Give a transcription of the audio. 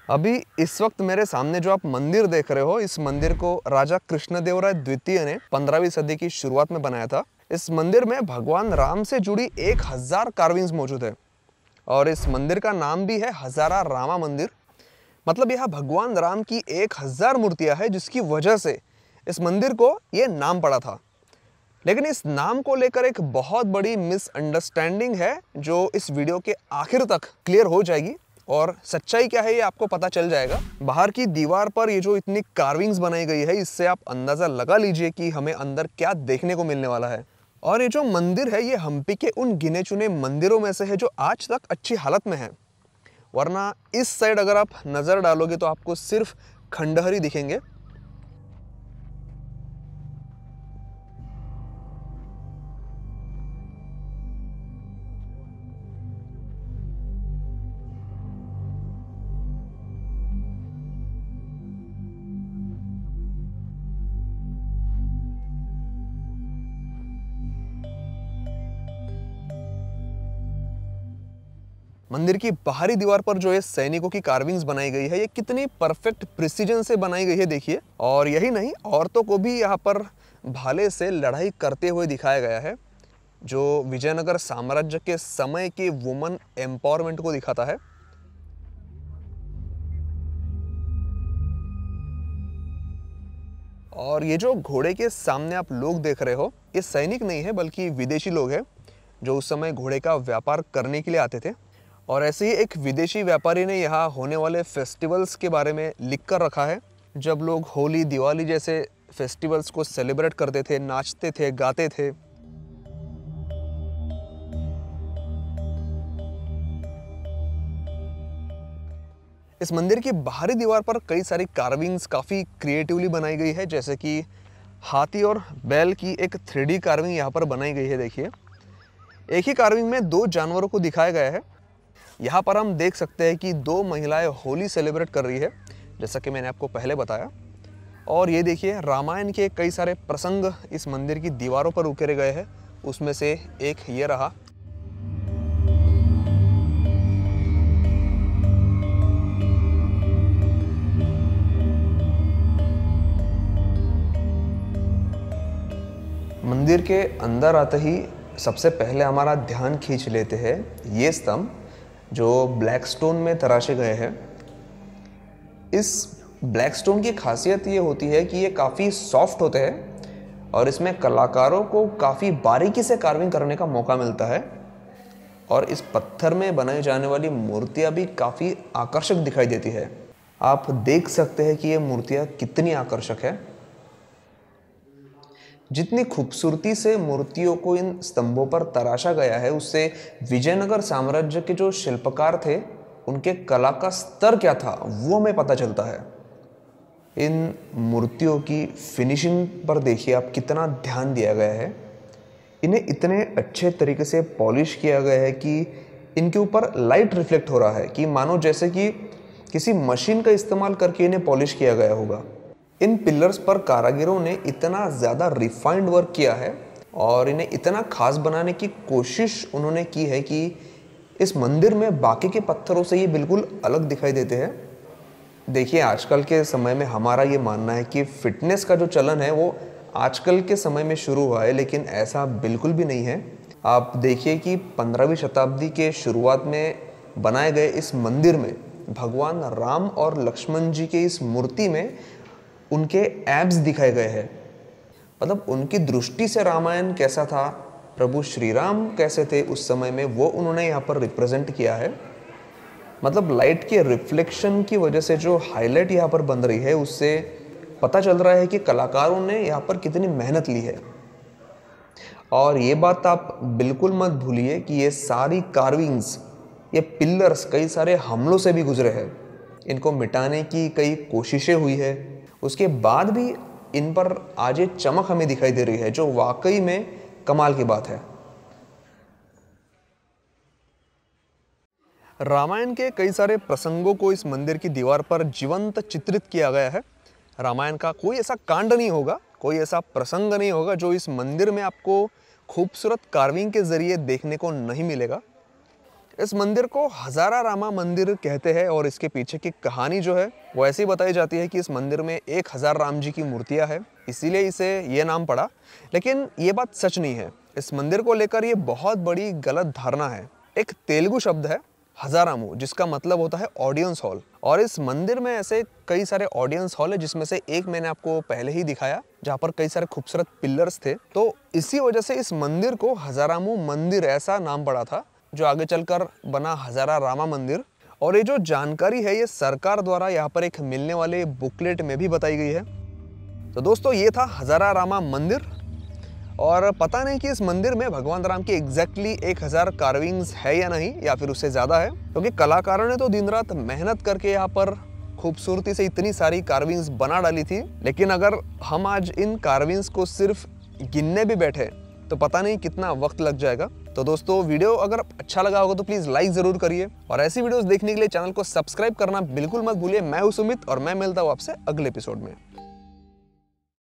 अभी इस वक्त मेरे सामने जो आप मंदिर देख रहे हो, इस मंदिर को राजा कृष्णदेवराय द्वितीय ने 15वीं सदी की शुरुआत में बनाया था। इस मंदिर में भगवान राम से जुड़ी 1000 कार्विंग्स मौजूद है और इस मंदिर का नाम भी है हजारा रामा मंदिर। मतलब यहाँ भगवान राम की 1000 मूर्तियां हैं, जिसकी वजह से इस मंदिर को ये नाम पड़ा था। लेकिन इस नाम को लेकर एक बहुत बड़ी मिसअंडरस्टैंडिंग है, जो इस वीडियो के आखिर तक क्लियर हो जाएगी और सच्चाई क्या है ये आपको पता चल जाएगा। बाहर की दीवार पर ये जो इतनी कार्विंग्स बनाई गई है, इससे आप अंदाजा लगा लीजिए कि हमें अंदर क्या देखने को मिलने वाला है। और ये जो मंदिर है, ये हम्पी के उन गिने चुने मंदिरों में से है जो आज तक अच्छी हालत में है। वरना इस साइड अगर आप नजर डालोगे तो आपको सिर्फ खंडहर ही दिखेंगे। मंदिर की बाहरी दीवार पर जो ये सैनिकों की कार्विंग्स बनाई गई है, ये कितनी परफेक्ट प्रिसीजन से बनाई गई है देखिए। और यही नहीं, औरतों को भी यहाँ पर भाले से लड़ाई करते हुए दिखाया गया है, जो विजयनगर साम्राज्य के समय के वुमन एम्पावरमेंट को दिखाता है। और ये जो घोड़े के सामने आप लोग देख रहे हो, ये सैनिक नहीं है बल्कि विदेशी लोग हैं, जो उस समय घोड़े का व्यापार करने के लिए आते थे। और ऐसे ही एक विदेशी व्यापारी ने यहाँ होने वाले फेस्टिवल्स के बारे में लिख कर रखा है। जब लोग होली, दिवाली जैसे फेस्टिवल्स को सेलिब्रेट करते थे, नाचते थे, गाते थे। इस मंदिर की बाहरी दीवार पर कई सारी कार्विंग्स काफ़ी क्रिएटिवली बनाई गई है, जैसे कि हाथी और बैल की एक 3D कार्विंग यहाँ पर बनाई गई है देखिए। एक ही कार्विंग में 2 जानवरों को दिखाया गया है। यहाँ पर हम देख सकते हैं कि 2 महिलाएं होली सेलिब्रेट कर रही है, जैसा कि मैंने आपको पहले बताया। और ये देखिए, रामायण के कई सारे प्रसंग इस मंदिर की दीवारों पर उकेरे गए हैं। उसमें से एक ये रहा। मंदिर के अंदर आते ही सबसे पहले हमारा ध्यान खींच लेते हैं ये स्तंभ, जो ब्लैक स्टोन में तराशे गए हैं। इस ब्लैक स्टोन की खासियत ये होती है कि ये काफ़ी सॉफ्ट होते हैं और इसमें कलाकारों को काफ़ी बारीकी से कार्विंग करने का मौका मिलता है। और इस पत्थर में बनाई जाने वाली मूर्तियाँ भी काफ़ी आकर्षक दिखाई देती है। आप देख सकते हैं कि ये मूर्तियाँ कितनी आकर्षक है। जितनी खूबसूरती से मूर्तियों को इन स्तंभों पर तराशा गया है, उससे विजयनगर साम्राज्य के जो शिल्पकार थे, उनके कला का स्तर क्या था वो हमें पता चलता है। इन मूर्तियों की फिनिशिंग पर देखिए आप, कितना ध्यान दिया गया है। इन्हें इतने अच्छे तरीके से पॉलिश किया गया है कि इनके ऊपर लाइट रिफ्लेक्ट हो रहा है, कि मानो जैसे कि किसी मशीन का इस्तेमाल करके इन्हें पॉलिश किया गया होगा। इन पिलर्स पर कारीगरों ने इतना ज़्यादा रिफाइंड वर्क किया है और इन्हें इतना खास बनाने की कोशिश उन्होंने की है कि इस मंदिर में बाकी के पत्थरों से ये बिल्कुल अलग दिखाई देते हैं। देखिए, आजकल के समय में हमारा ये मानना है कि फिटनेस का जो चलन है वो आजकल के समय में शुरू हुआ है, लेकिन ऐसा बिल्कुल भी नहीं है। आप देखिए कि 15वीं शताब्दी के शुरुआत में बनाए गए इस मंदिर में भगवान राम और लक्ष्मण जी के इस मूर्ति में उनके एब्स दिखाए गए हैं। मतलब उनकी दृष्टि से रामायण कैसा था, प्रभु श्री राम कैसे थे उस समय में, वो उन्होंने यहाँ पर रिप्रेजेंट किया है। मतलब लाइट के रिफ्लेक्शन की वजह से जो हाईलाइट यहाँ पर बन रही है, उससे पता चल रहा है कि कलाकारों ने यहाँ पर कितनी मेहनत ली है। और ये बात आप बिल्कुल मत भूलिए कि ये सारी कार्विंग्स, ये पिलर्स कई सारे हमलों से भी गुजरे हैं। इनको मिटाने की कई कोशिशें हुई है, उसके बाद भी इन पर आज ये चमक हमें दिखाई दे रही है, जो वाकई में कमाल की बात है। रामायण के कई सारे प्रसंगों को इस मंदिर की दीवार पर जीवंत चित्रित किया गया है। रामायण का कोई ऐसा कांड नहीं होगा, कोई ऐसा प्रसंग नहीं होगा जो इस मंदिर में आपको खूबसूरत कार्विंग के जरिए देखने को नहीं मिलेगा। इस मंदिर को हजारा रामा मंदिर कहते हैं और इसके पीछे की कहानी जो है वो ऐसी बताई जाती है कि इस मंदिर में 1000 राम जी की मूर्तियां हैं, इसीलिए इसे ये नाम पड़ा। लेकिन ये बात सच नहीं है। इस मंदिर को लेकर ये बहुत बड़ी गलत धारणा है। एक तेलुगु शब्द है हजारामू, जिसका मतलब होता है ऑडियंस हॉल, और इस मंदिर में ऐसे कई सारे ऑडियंस हॉल है, जिसमें से एक मैंने आपको पहले ही दिखाया जहाँ पर कई सारे खूबसूरत पिलर्स थे। तो इसी वजह से इस मंदिर को हजारामू मंदिर ऐसा नाम पड़ा था, जो आगे चलकर बना हजारा रामा मंदिर। और ये जो जानकारी है ये सरकार द्वारा यहाँ पर एक मिलने वाले बुकलेट में भी बताई गई है। तो दोस्तों ये था हजारा रामा मंदिर, और पता नहीं कि इस मंदिर में भगवान राम की एग्जैक्टली 1000 कार्विंग्स है या नहीं, या फिर उससे ज़्यादा है, क्योंकि कलाकारों ने तो दिन रात मेहनत करके यहाँ पर खूबसूरती से इतनी सारी कार्विंग्स बना डाली थी। लेकिन अगर हम आज इन कार्विंग्स को सिर्फ गिनने भी बैठे तो पता नहीं कितना वक्त लग जाएगा। तो दोस्तों वीडियो अगर अच्छा लगा होगा तो प्लीज़ लाइक ज़रूर करिए, और ऐसी वीडियोस देखने के लिए चैनल को सब्सक्राइब करना बिल्कुल मत भूलिए। मैं हूं सुमित और मैं मिलता हूँ आपसे अगले एपिसोड में।